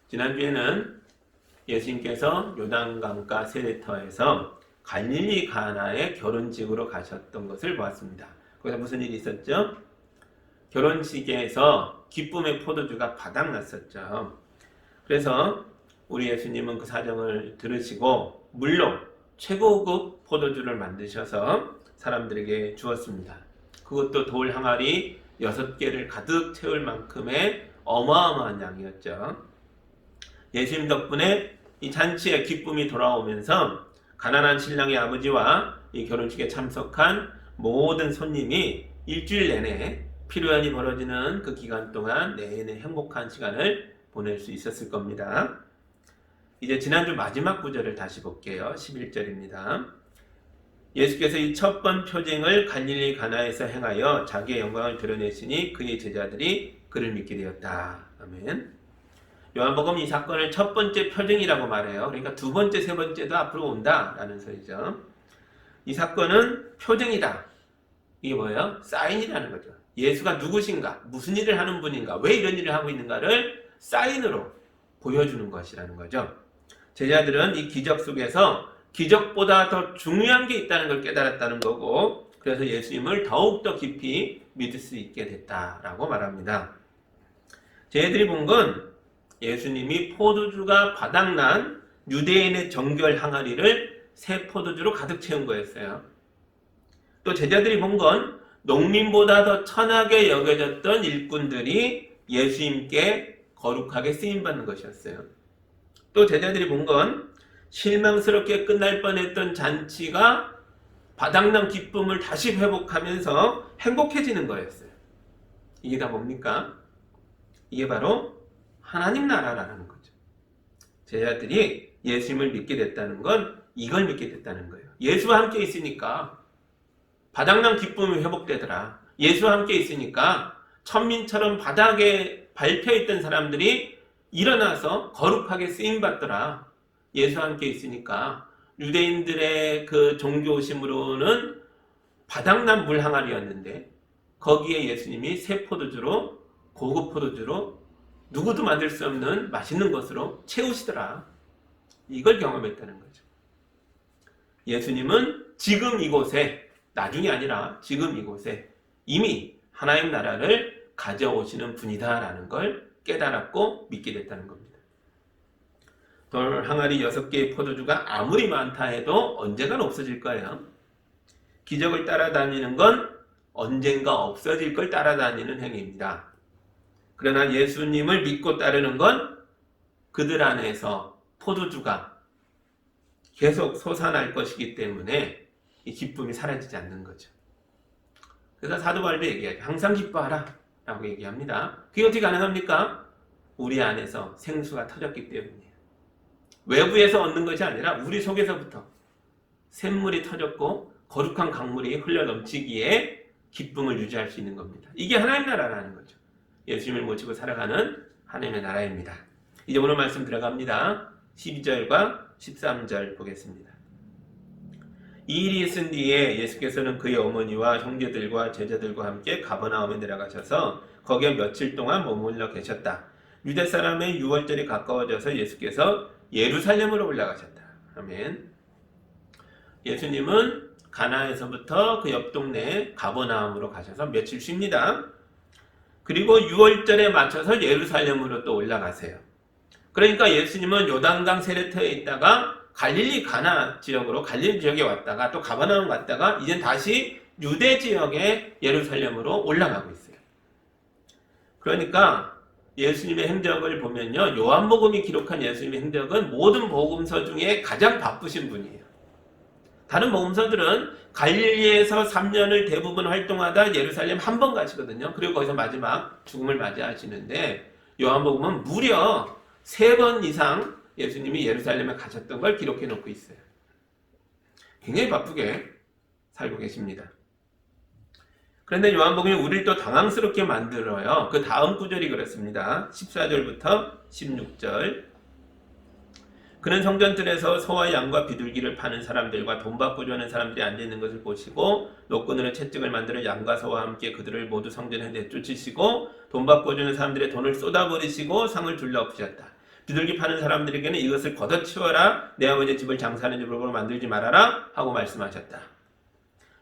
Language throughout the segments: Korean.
지난주에는 예수님께서 요단강가 세례터에서 갈릴리 가나의 결혼식으로 가셨던 것을 보았습니다. 거기서 무슨 일이 있었죠? 결혼식에서 기쁨의 포도주가 바닥났었죠. 그래서 우리 예수님은 그 사정을 들으시고 물로 최고급 포도주를 만드셔서 사람들에게 주었습니다. 그것도 돌 항아리 6개를 가득 채울 만큼의 어마어마한 양이었죠. 예수님 덕분에 이 잔치에 기쁨이 돌아오면서 가난한 신랑의 아버지와 이 결혼식에 참석한 모든 손님이 일주일 내내 피로연이 벌어지는 그 기간 동안 내내 행복한 시간을 보낼 수 있었을 겁니다. 이제 지난주 마지막 구절을 다시 볼게요. 11절입니다. 예수께서 이 첫 번 표징을 갈릴리 가나에서 행하여 자기의 영광을 드러내시니 그의 제자들이 그를 믿게 되었다. 아멘. 요한복음 이 사건을 첫 번째 표징이라고 말해요. 그러니까 두 번째, 세 번째도 앞으로 온다라는 소리죠. 이 사건은 표징이다. 이게 뭐예요? 사인이라는 거죠. 예수가 누구신가, 무슨 일을 하는 분인가, 왜 이런 일을 하고 있는가를 사인으로 보여주는 것이라는 거죠. 제자들은 이 기적 속에서 기적보다 더 중요한 게 있다는 걸 깨달았다는 거고, 그래서 예수님을 더욱더 깊이 믿을 수 있게 됐다라고 말합니다. 쟤들이 본 건 예수님이 포도주가 바닥난 유대인의 정결 항아리를 새 포도주로 가득 채운 거였어요. 또 제자들이 본 건 농민보다 더 천하게 여겨졌던 일꾼들이 예수님께 거룩하게 쓰임받는 것이었어요. 또 제자들이 본 건 실망스럽게 끝날 뻔했던 잔치가 바닥난 기쁨을 다시 회복하면서 행복해지는 거였어요. 이게 다 뭡니까? 이게 바로 하나님 나라라는 거죠. 제자들이 예수님을 믿게 됐다는 건 이걸 믿게 됐다는 거예요. 예수와 함께 있으니까 바닥난 기쁨이 회복되더라. 예수와 함께 있으니까 천민처럼 바닥에 밟혀있던 사람들이 일어나서 거룩하게 쓰임받더라. 예수와 함께 있으니까 유대인들의 그 종교심으로는 바닥난 물 항아리였는데 거기에 예수님이 새 포도주로, 고급 포도주로 누구도 만들 수 없는 맛있는 것으로 채우시더라. 이걸 경험했다는 거죠. 예수님은 지금 이곳에, 나중이 아니라 지금 이곳에 이미 하나님 나라를 가져오시는 분이다라는 걸 깨달았고 믿게 됐다는 겁니다. 돌 항아리 6개의 포도주가 아무리 많다 해도 언젠간 없어질 거예요. 기적을 따라다니는 건 언젠가 없어질 걸 따라다니는 행위입니다. 그러나 예수님을 믿고 따르는 건 그들 안에서 포도주가 계속 솟아날 것이기 때문에 이 기쁨이 사라지지 않는 거죠. 그래서 사도 바울도 얘기하죠. 항상 기뻐하라 라고 얘기합니다. 그게 어떻게 가능합니까? 우리 안에서 생수가 터졌기 때문이에요. 외부에서 얻는 것이 아니라 우리 속에서부터 샘물이 터졌고 거룩한 강물이 흘러 넘치기에 기쁨을 유지할 수 있는 겁니다. 이게 하나님 나라라는 거죠. 예수님을 모시고 살아가는 하나님의 나라입니다. 이제 오늘 말씀 들어갑니다. 12절과 13절 보겠습니다. 이 일이 있은 뒤에 예수께서는 그의 어머니와 형제들과 제자들과 함께 가버나움에 내려가셔서 거기에 며칠 동안 머물러 계셨다. 유대 사람의 유월절이 가까워져서 예수께서 예루살렘으로 올라가셨다. 아멘. 예수님은 가나에서부터 그 옆 동네 가버나움으로 가셔서 며칠 쉽니다. 그리고 6월절에 맞춰서 예루살렘으로 또 올라가세요. 그러니까 예수님은 요단강 세례터에 있다가 갈릴리 가나 지역으로 갈릴리 지역에 왔다가 또 가버나움 갔다가 이젠 다시 유대 지역의 예루살렘으로 올라가고 있어요. 그러니까 예수님의 행적을 보면요, 요한복음이 기록한 예수님의 행적은 모든 복음서 중에 가장 바쁘신 분이에요. 다른 복음서들은 갈릴리에서 3년을 대부분 활동하다 예루살렘 한 번 가시거든요. 그리고 거기서 마지막 죽음을 맞이하시는데 요한복음은 무려 3번 이상 예수님이 예루살렘에 가셨던 걸 기록해 놓고 있어요. 굉장히 바쁘게 살고 계십니다. 그런데 요한복음이 우리를 또 당황스럽게 만들어요. 그 다음 구절이 그렇습니다. 14절부터 16절. 그는 성전들에서 소와 양과 비둘기를 파는 사람들과 돈 받고 주는 사람들이 앉아있는 것을 보시고 노끈으로 채찍을 만들어 양과 소와 함께 그들을 모두 성전에 내쫓으시고 돈 받고 주는 사람들의 돈을 쏟아버리시고 상을 둘러 엎으셨다. 비둘기 파는 사람들에게는 이것을 걷어치워라. 내 아버지의 집을 장사하는 집으로 만들지 말아라 하고 말씀하셨다.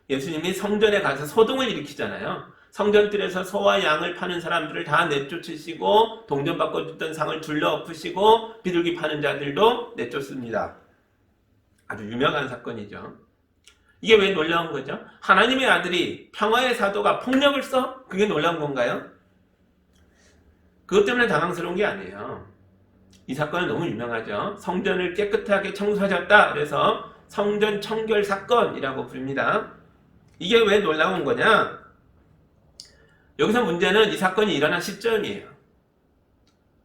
예수님이 성전에 가서 소동을 일으키잖아요. 성전뜰에서 소와 양을 파는 사람들을 다 내쫓으시고 동전 바꿔줬던 상을 둘러엎으시고 비둘기 파는 자들도 내쫓습니다. 아주 유명한 사건이죠. 이게 왜 놀라운 거죠? 하나님의 아들이 평화의 사도가 폭력을 써? 그게 놀라운 건가요? 그것 때문에 당황스러운 게 아니에요. 이 사건은 너무 유명하죠. 성전을 깨끗하게 청소하셨다. 그래서 성전 청결 사건이라고 부릅니다. 이게 왜 놀라운 거냐? 여기서 문제는 이 사건이 일어난 시점이에요.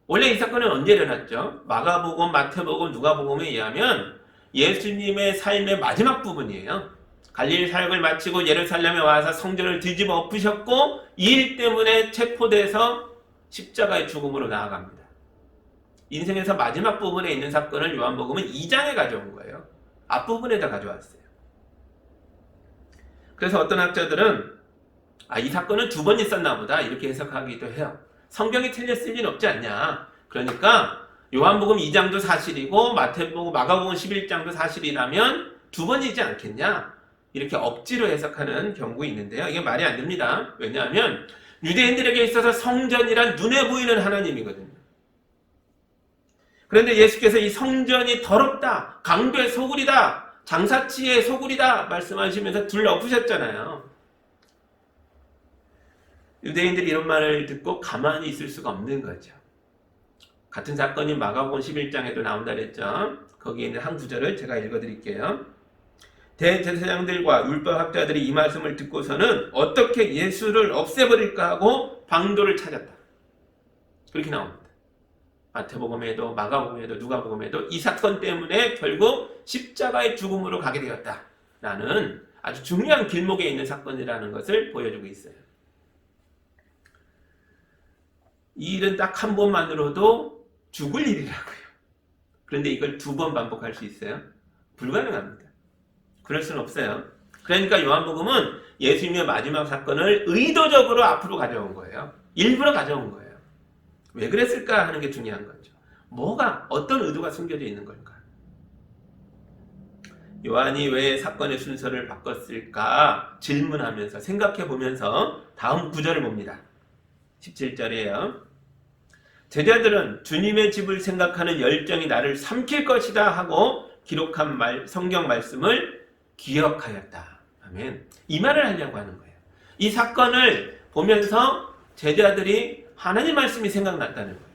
원래 이 사건은 언제 일어났죠? 마가복음, 마태복음, 누가복음에 의하면 예수님의 삶의 마지막 부분이에요. 갈릴리 사역을 마치고 예루살렘에 와서 성전을 뒤집어 엎으셨고 이 일 때문에 체포돼서 십자가의 죽음으로 나아갑니다. 인생에서 마지막 부분에 있는 사건을 요한복음은 2장에 가져온 거예요. 앞부분에다 가져왔어요. 그래서 어떤 학자들은 이 사건은 2번 있었나 보다 이렇게 해석하기도 해요. 성경이 틀렸을 리는 없지 않냐. 그러니까 요한복음 2장도 사실이고 마태복음, 마가복음 11장도 사실이라면 2번이지 않겠냐. 이렇게 억지로 해석하는 경우가 있는데요. 이게 말이 안 됩니다. 왜냐하면 유대인들에게 있어서 성전이란 눈에 보이는 하나님이거든요. 그런데 예수께서 이 성전이 더럽다, 강도의 소굴이다, 장사치의 소굴이다 말씀하시면서 둘러엎으셨잖아요. 유대인들이 이런 말을 듣고 가만히 있을 수가 없는 거죠. 같은 사건이 마가복음 11장에도 나온다 그랬죠. 거기에 있는 한 구절을 제가 읽어드릴게요. 대제사장들과 율법학자들이 이 말씀을 듣고서는 어떻게 예수를 없애버릴까 하고 방도를 찾았다. 그렇게 나옵니다. 마태복음에도 마가복음에도 누가복음에도 이 사건 때문에 결국 십자가의 죽음으로 가게 되었다라는 아주 중요한 길목에 있는 사건이라는 것을 보여주고 있어요. 이 일은 딱 한 번만으로도 죽을 일이라고요. 그런데 이걸 2번 반복할 수 있어요? 불가능합니다. 그럴 수는 없어요. 그러니까 요한복음은 예수님의 마지막 사건을 의도적으로 앞으로 가져온 거예요. 일부러 가져온 거예요. 왜 그랬을까 하는 게 중요한 거죠. 뭐가, 어떤 의도가 숨겨져 있는 걸까? 요한이 왜 사건의 순서를 바꿨을까 질문하면서 생각해 보면서 다음 구절을 봅니다. 17절이에요. 제자들은 주님의 집을 생각하는 열정이 나를 삼킬 것이다 하고 기록한 성경 말씀을 기억하였다. 아멘. 이 말을 하려고 하는 거예요. 이 사건을 보면서 제자들이 하나님 말씀이 생각났다는 거예요.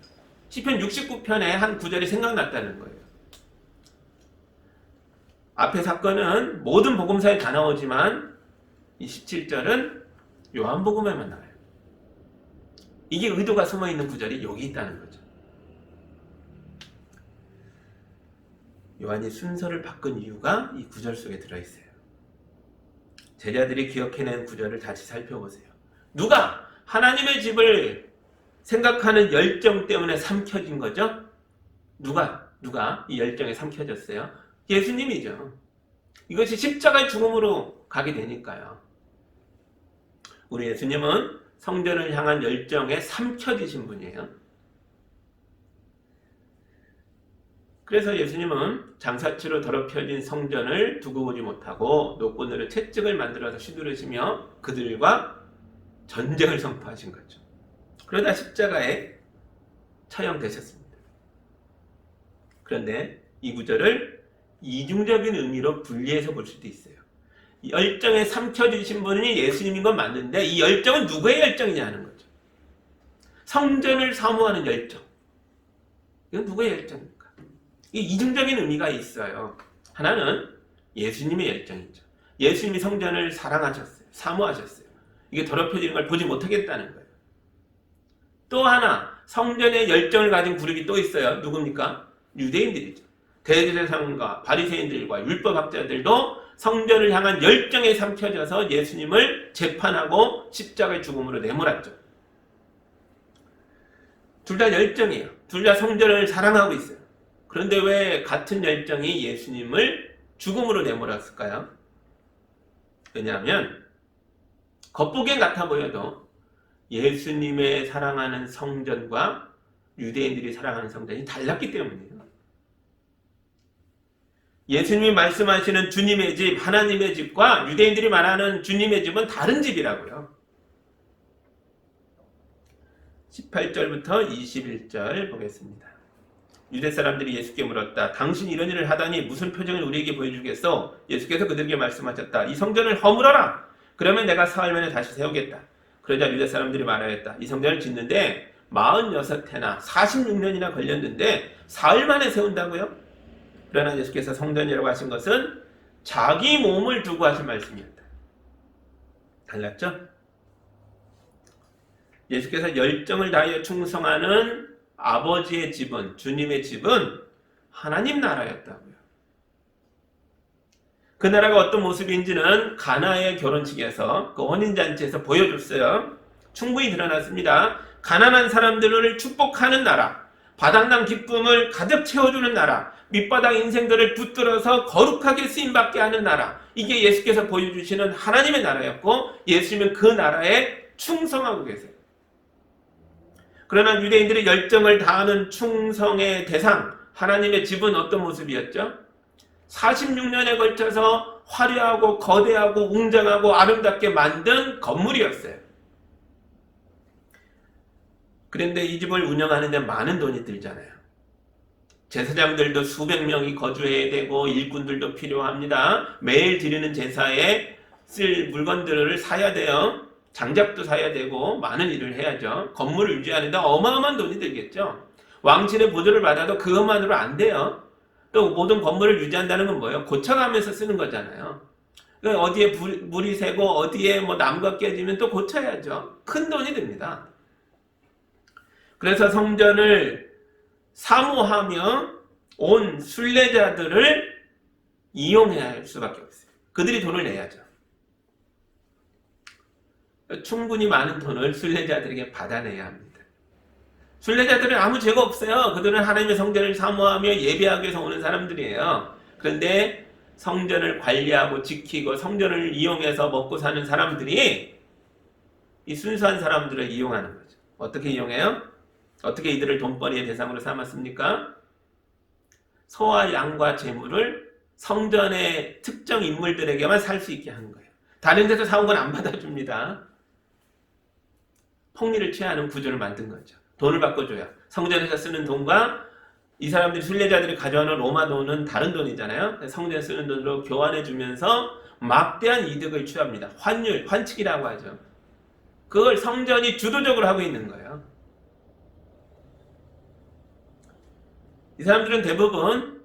시편 69편의 한 구절이 생각났다는 거예요. 앞에 사건은 모든 복음서에 다 나오지만 이 17절은 요한복음에만 나와요. 이게 의도가 숨어있는 구절이 여기 있다는 거죠. 요한이 순서를 바꾼 이유가 이 구절 속에 들어있어요. 제자들이 기억해낸 구절을 다시 살펴보세요. 누가 하나님의 집을 생각하는 열정 때문에 삼켜진 거죠? 누가 이 열정에 삼켜졌어요? 예수님이죠. 이것이 십자가의 죽음으로 가게 되니까요. 우리 예수님은 성전을 향한 열정에 삼켜지신 분이에요. 그래서 예수님은 장사치로 더럽혀진 성전을 두고 보지 못하고 노끈으로 채찍을 만들어서 휘두르시며 그들과 전쟁을 선포하신 거죠. 그러다 십자가에 처형되셨습니다. 그런데 이 구절을 이중적인 의미로 분리해서 볼 수도 있어요. 이 열정에 삼켜주신 분이 예수님인 건 맞는데 이 열정은 누구의 열정이냐 하는 거죠. 성전을 사모하는 열정. 이건 누구의 열정입니까? 이 이중적인 의미가 있어요. 하나는 예수님의 열정이죠. 예수님이 성전을 사랑하셨어요. 사모하셨어요. 이게 더럽혀지는 걸 보지 못하겠다는 거예요. 또 하나 성전의 열정을 가진 그룹이 또 있어요. 누굽니까? 유대인들이죠. 대제사장과 바리새인들과 율법학자들도 성전을 향한 열정에 삼켜져서 예수님을 재판하고 십자가의 죽음으로 내몰았죠. 둘 다 열정이에요. 둘 다 성전을 사랑하고 있어요. 그런데 왜 같은 열정이 예수님을 죽음으로 내몰았을까요? 왜냐하면 겉보기엔 같아 보여도 예수님의 사랑하는 성전과 유대인들이 사랑하는 성전이 달랐기 때문이에요. 예수님이 말씀하시는 주님의 집, 하나님의 집과 유대인들이 말하는 주님의 집은 다른 집이라고요. 18절부터 21절 보겠습니다. 유대 사람들이 예수께 물었다. 당신 이런 일을 하다니 무슨 표정을 우리에게 보여주겠어? 예수께서 그들에게 말씀하셨다. 이 성전을 허물어라. 그러면 내가 사흘 만에 다시 세우겠다. 그러자 유대 사람들이 말하였다. 이 성전을 짓는데 46해나 46년이나 걸렸는데 사흘 만에 세운다고요? 그러나 예수께서 성전이라고 하신 것은 자기 몸을 두고 하신 말씀이었다. 달랐죠? 예수께서 열정을 다하여 충성하는 아버지의 집은, 주님의 집은 하나님 나라였다고요. 그 나라가 어떤 모습인지는 가나의 결혼식에서, 그 혼인잔치에서 보여줬어요. 충분히 드러났습니다. 가난한 사람들을 축복하는 나라, 바닥난 기쁨을 가득 채워주는 나라, 밑바닥 인생들을 붙들어서 거룩하게 쓰임받게 하는 나라, 이게 예수께서 보여주시는 하나님의 나라였고 예수님은 그 나라에 충성하고 계세요. 그러나 유대인들이 열정을 다하는 충성의 대상, 하나님의 집은 어떤 모습이었죠? 46년에 걸쳐서 화려하고 거대하고 웅장하고 아름답게 만든 건물이었어요. 그런데 이 집을 운영하는 데 많은 돈이 들잖아요. 제사장들도 수백 명이 거주해야 되고 일꾼들도 필요합니다. 매일 드리는 제사에 쓸 물건들을 사야 돼요. 장작도 사야 되고 많은 일을 해야죠. 건물을 유지하는데 어마어마한 돈이 들겠죠. 왕실의 보조를 받아도 그것만으로 안 돼요. 또 모든 건물을 유지한다는 건 뭐예요? 고쳐가면서 쓰는 거잖아요. 어디에 물이 새고 어디에 뭐 나무가 깨지면 또 고쳐야죠. 큰 돈이 듭니다. 그래서 성전을 사모하며 온 순례자들을 이용해야 할 수밖에 없어요. 그들이 돈을 내야죠. 충분히 많은 돈을 순례자들에게 받아내야 합니다. 순례자들은 아무 죄가 없어요. 그들은 하나님의 성전을 사모하며 예배하기 위해서 오는 사람들이에요. 그런데 성전을 관리하고 지키고 성전을 이용해서 먹고 사는 사람들이 이 순수한 사람들을 이용하는 거죠. 어떻게 이용해요? 어떻게 이들을 돈벌이의 대상으로 삼았습니까? 소와 양과 재물을 성전의 특정 인물들에게만 살 수 있게 하는 거예요. 다른 데서 사온 건 안 받아줍니다. 폭리를 취하는 구조를 만든 거죠. 돈을 바꿔줘야. 성전에서 쓰는 돈과 이 사람들이 순례자들이 가져오는 로마 돈은 다른 돈이잖아요. 성전에 쓰는 돈으로 교환해주면서 막대한 이득을 취합니다. 환율, 환칙이라고 하죠. 그걸 성전이 주도적으로 하고 있는 거예요. 이 사람들은 대부분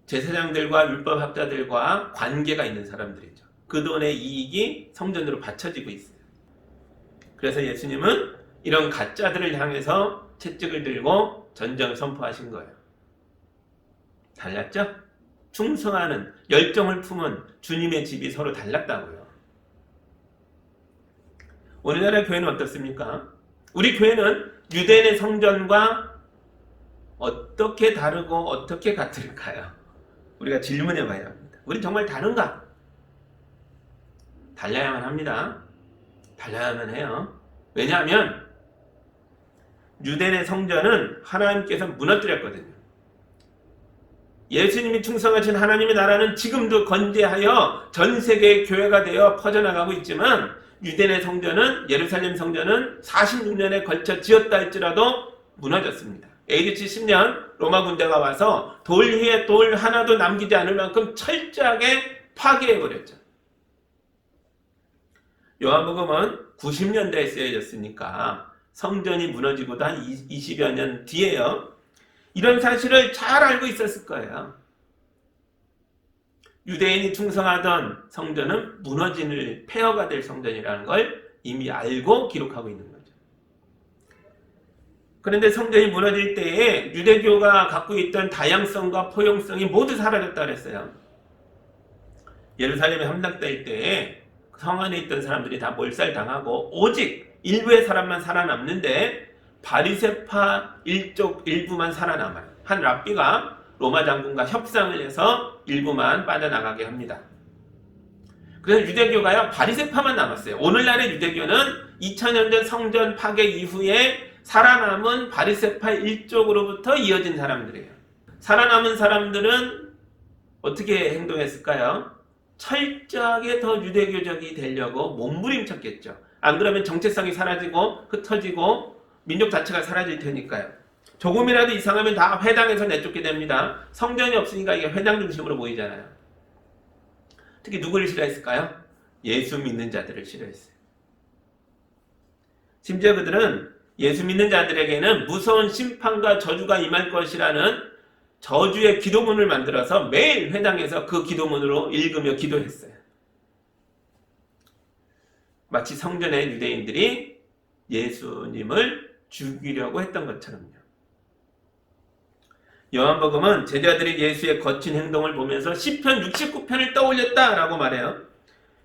제사장들과 율법학자들과 관계가 있는 사람들이죠. 그 돈의 이익이 성전으로 바쳐지고 있어요. 그래서 예수님은 이런 가짜들을 향해서 채찍을 들고 전쟁을 선포하신 거예요. 달랐죠? 충성하는 열정을 품은 주님의 집이 서로 달랐다고요. 오늘날의 교회는 어떻습니까? 우리 교회는 유대인의 성전과 어떻게 다르고 어떻게 같을까요? 우리가 질문해 봐야 합니다. 우리 정말 다른가? 달라야만 합니다. 달라야만 해요. 왜냐하면 유대인의 성전은 하나님께서 무너뜨렸거든요. 예수님이 충성하신 하나님의 나라는 지금도 건재하여 전 세계의 교회가 되어 퍼져나가고 있지만 유대인의 성전은, 예루살렘 성전은 46년에 걸쳐 지었다 할지라도 무너졌습니다. AD 70년 로마 군대가 와서 돌 위에 돌 하나도 남기지 않을 만큼 철저하게 파괴해버렸죠. 요한복음은 90년대에 쓰여졌으니까 성전이 무너지고도 한 20여 년 뒤에요. 이런 사실을 잘 알고 있었을 거예요. 유대인이 충성하던 성전은 무너질 폐허가 될 성전이라는 걸 이미 알고 기록하고 있는 거죠. 그런데 성전이 무너질 때에 유대교가 갖고 있던 다양성과 포용성이 모두 사라졌다 그랬어요. 예루살렘에 함락될 때에 성 안에 있던 사람들이 다 몰살당하고 오직 일부의 사람만 살아남는데 바리새파 일족 일부만 살아남아요. 한 랍비가 로마 장군과 협상을 해서 일부만 빠져나가게 합니다. 그래서 유대교가요 바리새파만 남았어요. 오늘날의 유대교는 2000년 전 성전 파괴 이후에 살아남은 바리새파 일족으로부터 이어진 사람들이에요. 살아남은 사람들은 어떻게 행동했을까요? 철저하게 더 유대교적이 되려고 몸부림쳤겠죠. 안 그러면 정체성이 사라지고 흩어지고 민족 자체가 사라질 테니까요. 조금이라도 이상하면 다 회당에서 내쫓게 됩니다. 성전이 없으니까 이게 회당 중심으로 보이잖아요. 특히 누구를 싫어했을까요? 예수 믿는 자들을 싫어했어요. 심지어 그들은 예수 믿는 자들에게는 무서운 심판과 저주가 임할 것이라는 저주의 기도문을 만들어서 매일 회당에서 그 기도문으로 읽으며 기도했어요. 마치 성전의 유대인들이 예수님을 죽이려고 했던 것처럼요. 요한복음은 제자들이 예수의 거친 행동을 보면서 시편 69편을 떠올렸다라고 말해요.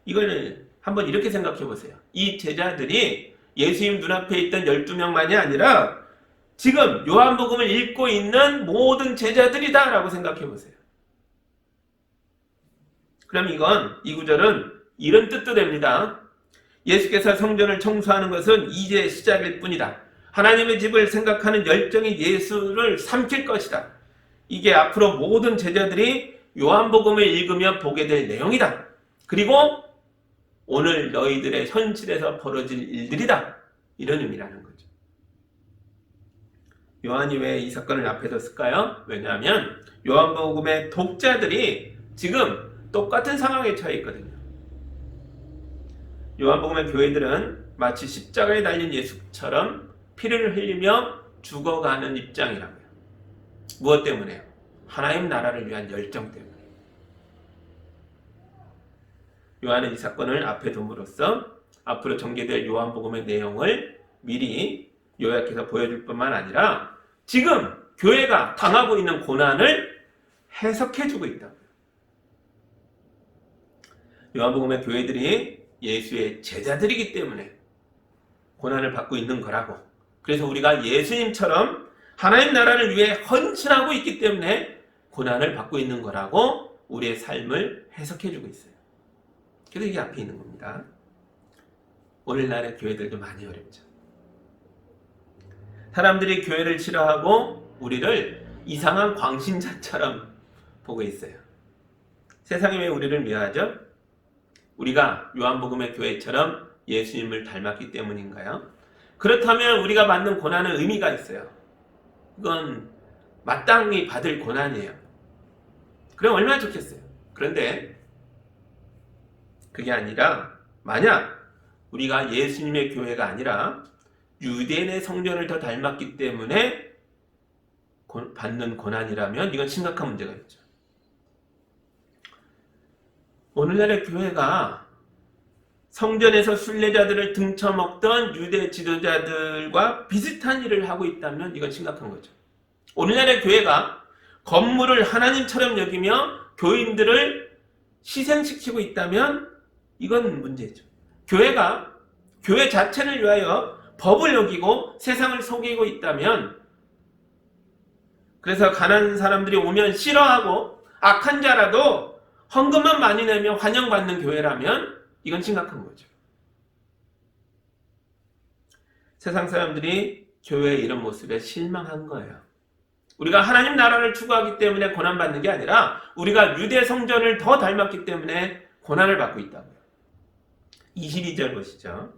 이걸 한번 이렇게 생각해 보세요. 이 제자들이 예수님 눈앞에 있던 12명만이 아니라 지금 요한복음을 읽고 있는 모든 제자들이다 라고 생각해 보세요. 그럼 이 구절은 이런 뜻도 됩니다. 예수께서 성전을 청소하는 것은 이제 시작일 뿐이다. 하나님의 집을 생각하는 열정이 예수를 삼킬 것이다. 이게 앞으로 모든 제자들이 요한복음을 읽으며 보게 될 내용이다. 그리고 오늘 너희들의 현실에서 벌어질 일들이다. 이런 의미라는 거죠. 요한이 왜 이 사건을 앞에 뒀을까요? 왜냐하면 요한복음의 독자들이 지금 똑같은 상황에 처해 있거든요. 요한복음의 교회들은 마치 십자가에 달린 예수처럼 피를 흘리며 죽어가는 입장이라고요. 무엇 때문에요? 하나님 나라를 위한 열정 때문에. 요한은 이 사건을 앞에 둠으로써 앞으로 전개될 요한복음의 내용을 미리 요약해서 보여줄 뿐만 아니라 지금 교회가 당하고 있는 고난을 해석해주고 있다고요. 요한복음의 교회들이 예수의 제자들이기 때문에 고난을 받고 있는 거라고. 그래서 우리가 예수님처럼 하나님 나라를 위해 헌신하고 있기 때문에 고난을 받고 있는 거라고 우리의 삶을 해석해주고 있어요. 그래서 이게 앞에 있는 겁니다. 오늘날의 교회들도 많이 어렵죠. 사람들이 교회를 싫어하고 우리를 이상한 광신자처럼 보고 있어요. 세상이 왜 우리를 미워하죠? 우리가 요한복음의 교회처럼 예수님을 닮았기 때문인가요? 그렇다면 우리가 받는 고난은 의미가 있어요. 이건 마땅히 받을 고난이에요. 그럼 얼마나 좋겠어요. 그런데 그게 아니라 만약 우리가 예수님의 교회가 아니라 유대인의 성전을 더 닮았기 때문에 받는 고난이라면 이건 심각한 문제가 있죠. 오늘날의 교회가 성전에서 순례자들을 등쳐먹던 유대 지도자들과 비슷한 일을 하고 있다면 이건 심각한 거죠. 오늘날의 교회가 건물을 하나님처럼 여기며 교인들을 희생시키고 있다면 이건 문제죠. 교회가 교회 자체를 위하여 법을 어기고 세상을 속이고 있다면, 그래서 가난한 사람들이 오면 싫어하고 악한 자라도 헌금만 많이 내며 환영받는 교회라면 이건 심각한 거죠. 세상 사람들이 교회의 이런 모습에 실망한 거예요. 우리가 하나님 나라를 추구하기 때문에 고난받는 게 아니라 우리가 유대 성전을 더 닮았기 때문에 고난을 받고 있다고요. 22절 보시죠.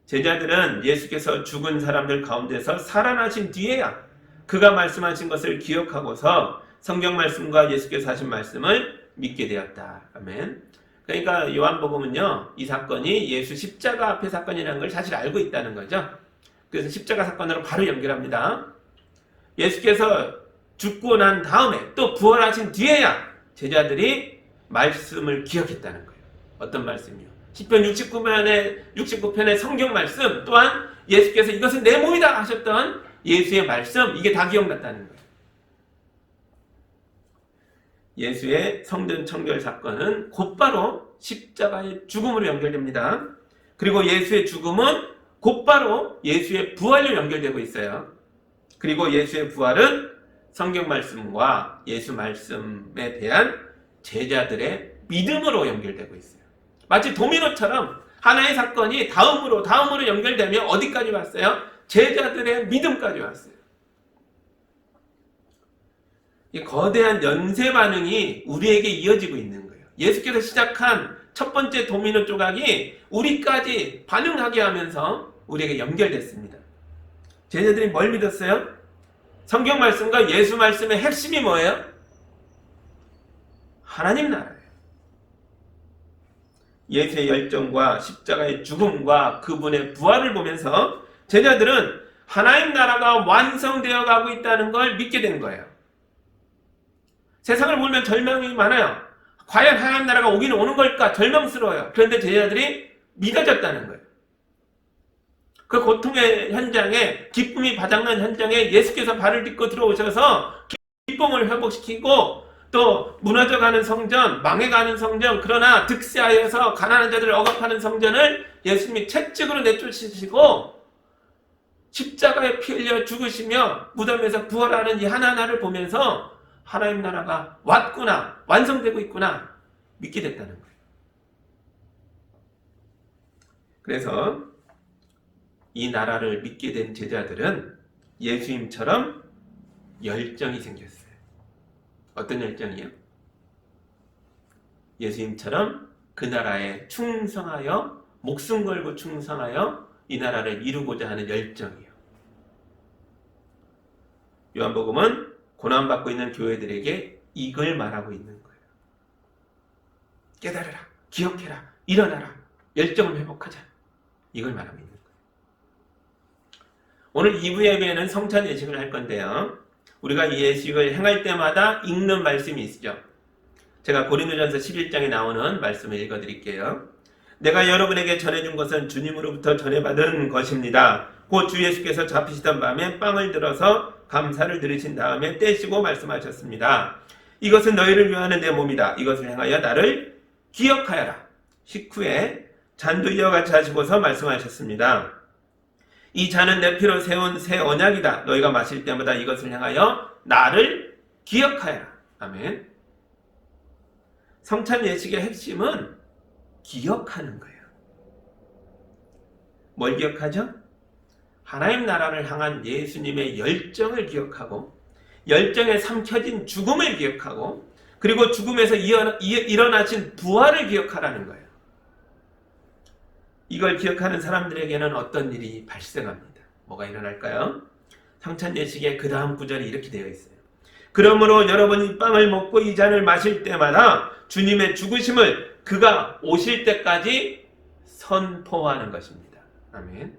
제자들은 예수께서 죽은 사람들 가운데서 살아나신 뒤에야 그가 말씀하신 것을 기억하고서 성경 말씀과 예수께서 하신 말씀을 믿게 되었다. 아멘. 그러니까 요한복음은요, 이 사건이 예수 십자가 앞의 사건이라는 걸 사실 알고 있다는 거죠. 그래서 십자가 사건으로 바로 연결합니다. 예수께서 죽고 난 다음에 또 부활하신 뒤에야 제자들이 말씀을 기억했다는 거예요. 어떤 말씀이요? 시편 69편의 성경 말씀, 또한 예수께서 이것은 내 몸이다 하셨던 예수의 말씀, 이게 다 기억났다는 거예요. 예수의 성전 청결 사건은 곧바로 십자가의 죽음으로 연결됩니다. 그리고 예수의 죽음은 곧바로 예수의 부활로 연결되고 있어요. 그리고 예수의 부활은 성경 말씀과 예수 말씀에 대한 제자들의 믿음으로 연결되고 있어요. 마치 도미노처럼 하나의 사건이 다음으로 연결되면 어디까지 왔어요? 제자들의 믿음까지 왔어요. 이 거대한 연쇄 반응이 우리에게 이어지고 있는 거예요. 예수께서 시작한 첫 번째 도미노 조각이 우리까지 반응하게 하면서 우리에게 연결됐습니다. 제자들이 뭘 믿었어요? 성경 말씀과 예수 말씀의 핵심이 뭐예요? 하나님 나라예요. 예수의 열정과 십자가의 죽음과 그분의 부활을 보면서 제자들은 하나님 나라가 완성되어 가고 있다는 걸 믿게 된 거예요. 세상을 보면 절망이 많아요. 과연 하나님 나라가 오기는 오는 걸까? 절망스러워요. 그런데 제자들이 믿어졌다는 거예요. 그 고통의 현장에, 기쁨이 바닥난 현장에 예수께서 발을 딛고 들어오셔서 기쁨을 회복시키고 또 무너져가는 성전, 망해가는 성전, 그러나 득세하여서 가난한 자들을 억압하는 성전을 예수님이 채찍으로 내쫓으시고 십자가에 피 흘려 죽으시며 무덤에서 부활하는 이 하나하나를 보면서 하나님 나라가 왔구나, 완성되고 있구나 믿게 됐다는 거예요. 그래서 이 나라를 믿게 된 제자들은 예수님처럼 열정이 생겼어요. 어떤 열정이요? 예수님처럼 그 나라에 충성하여 목숨 걸고 충성하여 이 나라를 이루고자 하는 열정이요. 요한복음은 고난받고 있는 교회들에게 이걸 말하고 있는 거예요. 깨달으라, 기억해라, 일어나라, 열정을 회복하자. 이걸 말하고 있는 거예요. 오늘 2부 예배에는 성찬 예식을 할 건데요. 우리가 이 예식을 행할 때마다 읽는 말씀이 있죠. 제가 고린도전서 11장에 나오는 말씀을 읽어드릴게요. 내가 여러분에게 전해준 것은 주님으로부터 전해받은 것입니다. 곧 주 예수께서 잡히시던 밤에 빵을 들어서 감사를 드리신 다음에 떼시고 말씀하셨습니다. 이것은 너희를 위하는 내 몸이다. 이것을 행하여 나를 기억하여라. 식후에 잔도 이와 같이 하시고서 말씀하셨습니다. 이 잔은 내 피로 세운 새 언약이다. 너희가 마실 때마다 이것을 향하여 나를 기억하여라. 아멘. 성찬 예식의 핵심은 기억하는 거예요. 뭘 기억하죠? 하나님 나라를 향한 예수님의 열정을 기억하고 열정에 삼켜진 죽음을 기억하고 그리고 죽음에서 일어나신 부활을 기억하라는 거예요. 이걸 기억하는 사람들에게는 어떤 일이 발생합니다. 뭐가 일어날까요? 성찬 예식의 그 다음 구절이 이렇게 되어 있어요. 그러므로 여러분이 빵을 먹고 이 잔을 마실 때마다 주님의 죽으심을 그가 오실 때까지 선포하는 것입니다. 아멘.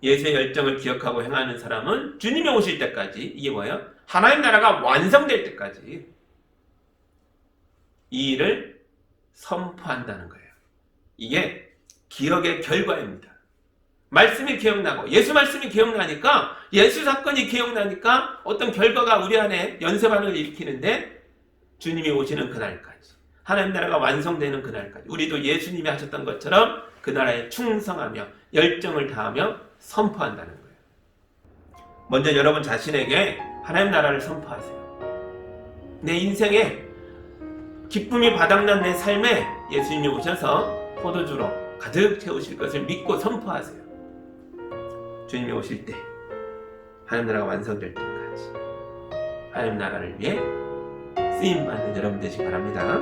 예수의 열정을 기억하고 행하는 사람은 주님이 오실 때까지, 이게 뭐예요? 하나님 나라가 완성될 때까지 이 일을 선포한다는 거예요. 이게 기억의 결과입니다. 말씀이 기억나고 예수 말씀이 기억나니까 예수 사건이 기억나니까 어떤 결과가 우리 안에 연쇄반응을 일으키는데 주님이 오시는 그날까지 하나님 나라가 완성되는 그날까지 우리도 예수님이 하셨던 것처럼 그 나라에 충성하며 열정을 다하며 선포한다는 거예요. 먼저 여러분 자신에게 하나님 나라를 선포하세요. 내 인생에 기쁨이 바닥난 내 삶에 예수님이 오셔서 포도주로 가득 채우실 것을 믿고 선포하세요. 주님이 오실 때 하나님 나라가 완성될 때까지 하나님 나라를 위해 쓰임받는 여러분 되시기 바랍니다.